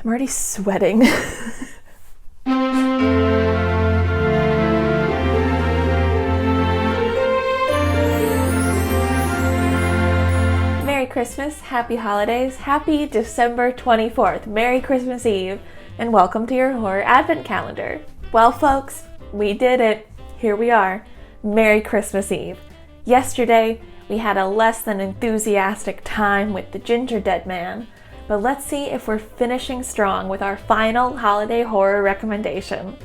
I'm already sweating. Merry Christmas, happy holidays, happy December 24th, Merry Christmas Eve, and welcome to your horror advent calendar. Well folks, we did it. Here we are. Merry Christmas Eve. Yesterday, we had a less than enthusiastic time with the Ginger Dead Man, but let's see if we're finishing strong with our final holiday horror recommendation.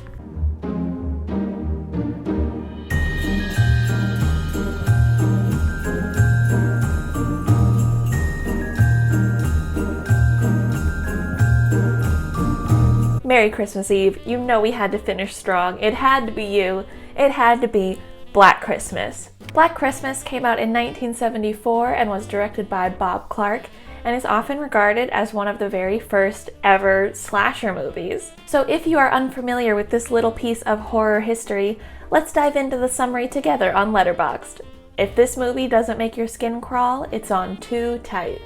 Merry Christmas Eve. You know we had to finish strong. It had to be you. It had to be Black Christmas. Black Christmas came out in 1974 and was directed by Bob Clark, and is often regarded as one of the very first ever slasher movies. So if you are unfamiliar with this little piece of horror history, let's dive into the summary together on Letterboxd. If this movie doesn't make your skin crawl, it's on too tight.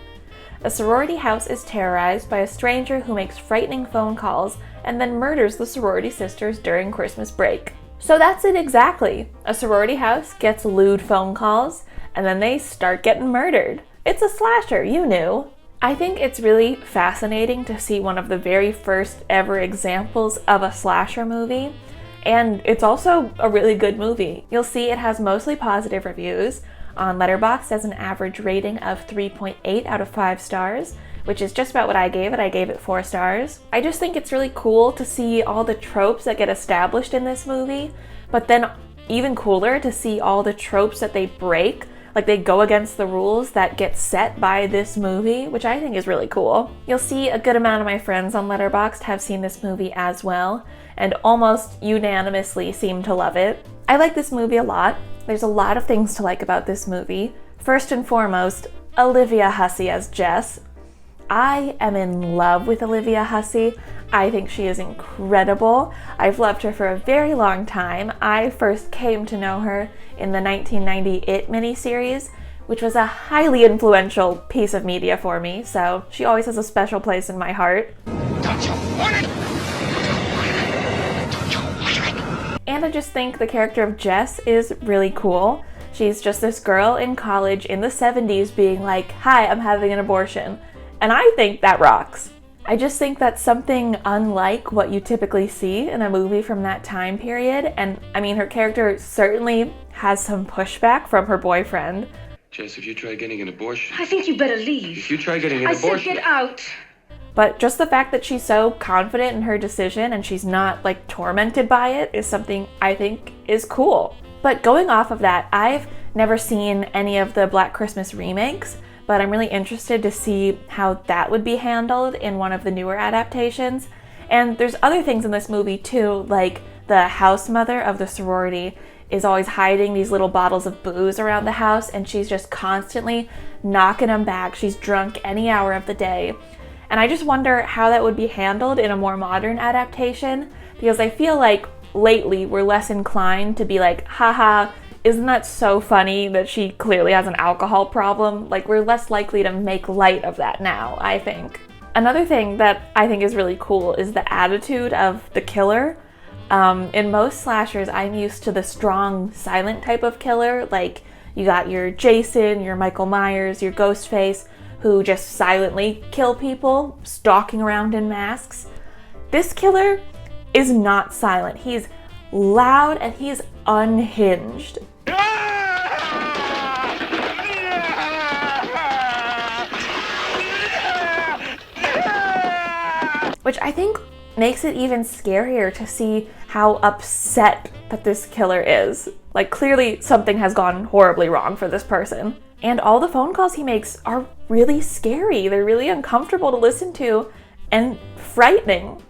A sorority house is terrorized by a stranger who makes frightening phone calls and then murders the sorority sisters during Christmas break. So that's it exactly. A sorority house gets lewd phone calls, and then they start getting murdered. It's a slasher, you knew. I think it's really fascinating to see one of the very first ever examples of a slasher movie, and it's also a really good movie. You'll see it has mostly positive reviews. On Letterboxd has an average rating of 3.8 out of 5 stars, which is just about what I gave it. I gave it 4 stars. I just think it's really cool to see all the tropes that get established in this movie, but then even cooler to see all the tropes that they break. Like they go against the rules that get set by this movie, which I think is really cool. You'll see a good amount of my friends on Letterboxd have seen this movie as well, and almost unanimously seem to love it. I like this movie a lot. There's a lot of things to like about this movie. First and foremost, Olivia Hussey as Jess. I am in love with Olivia Hussey. I think she is incredible. I've loved her for a very long time. I first came to know her in the 1990 It miniseries, which was a highly influential piece of media for me, so she always has a special place in my heart. Don't you want it? Don't you want it? And I just think the character of Jess is really cool. She's just this girl in college in the 70s being like, "Hi, I'm having an abortion." And I think that rocks. I just think that's something unlike what you typically see in a movie from that time period. And I mean, her character certainly has some pushback from her boyfriend. Jess, if you try getting an abortion... I think you better leave. If you try getting an I abortion... said get out. But just the fact that she's so confident in her decision and she's not like tormented by it is something I think is cool. But going off of that, I've never seen any of the Black Christmas remakes, but I'm really interested to see how that would be handled in one of the newer adaptations. And there's other things in this movie too, like the house mother of the sorority is always hiding these little bottles of booze around the house, and she's just constantly knocking them back. She's drunk any hour of the day. And I just wonder how that would be handled in a more modern adaptation, because I feel like lately we're less inclined to be like, haha, isn't that so funny that she clearly has an alcohol problem? Like, we're less likely to make light of that now, I think. Another thing that I think is really cool is the attitude of the killer. In most slashers, I'm used to the strong, silent type of killer. Like, you got your Jason, your Michael Myers, your Ghostface, who just silently kill people, stalking around in masks. This killer is not silent. He's loud and he's unhinged. Which I think makes it even scarier to see how upset that this killer is. Like, clearly something has gone horribly wrong for this person. And all the phone calls he makes are really scary. They're really uncomfortable to listen to and frightening.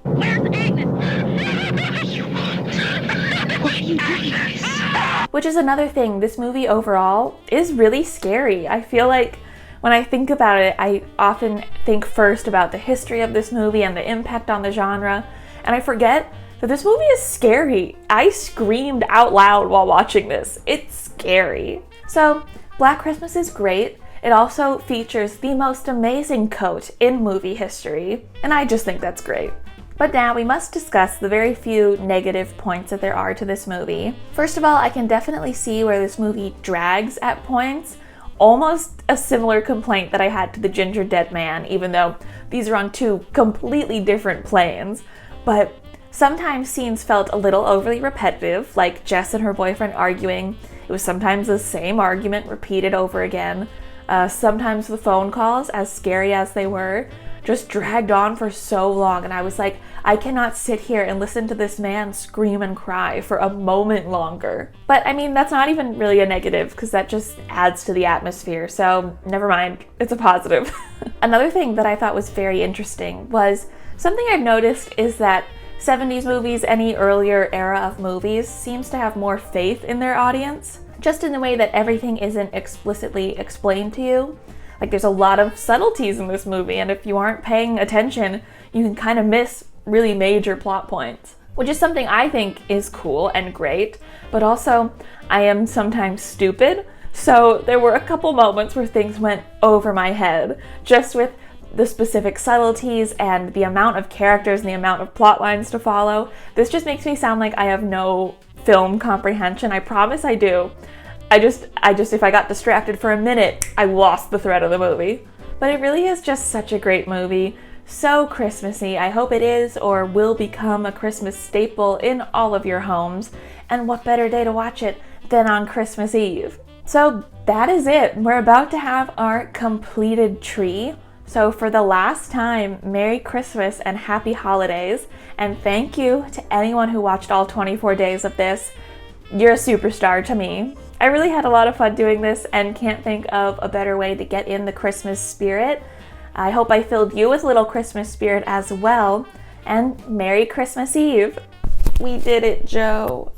Which is another thing, this movie overall is really scary. I feel like when I think about it, I often think first about the history of this movie and the impact on the genre, and I forget that this movie is scary. I screamed out loud while watching this. It's scary. So, Black Christmas is great. it also features the most amazing coat in movie history, and I just think that's great. But now we must discuss the very few negative points that there are to this movie. First of all, I can definitely see where this movie drags at points. Almost a similar complaint that I had to The Ginger Dead Man, even though these are on two completely different planes. But sometimes scenes felt a little overly repetitive, like Jess and her boyfriend arguing. It was sometimes the same argument repeated over again. Sometimes the phone calls, as scary as they were, just dragged on for so long, and I was like, I cannot sit here and listen to this man scream and cry for a moment longer. But I mean, that's not even really a negative, because that just adds to the atmosphere, so never mind, it's a positive. Another thing that I thought was very interesting was something I've noticed is that 70s movies, any earlier era of movies, seems to have more faith in their audience, just in the way that everything isn't explicitly explained to you. Like, there's a lot of subtleties in this movie, and if you aren't paying attention, you can kind of miss really major plot points, which is something I think is cool and great, but also I am sometimes stupid, so there were a couple moments where things went over my head, just with the specific subtleties and the amount of characters and the amount of plot lines to follow. This just makes me sound like I have no film comprehension. I promise I do. I just, if I got distracted for a minute, I lost the thread of the movie. But it really is just such a great movie. So Christmassy. I hope it is or will become a Christmas staple in all of your homes. And what better day to watch it than on Christmas Eve? So that is it. We're about to have our completed tree. So for the last time, Merry Christmas and Happy Holidays. And thank you to anyone who watched all 24 days of this. You're a superstar to me. I really had a lot of fun doing this and can't think of a better way to get in the Christmas spirit. I hope I filled you with a little Christmas spirit as well. And Merry Christmas Eve. We did it, Joe.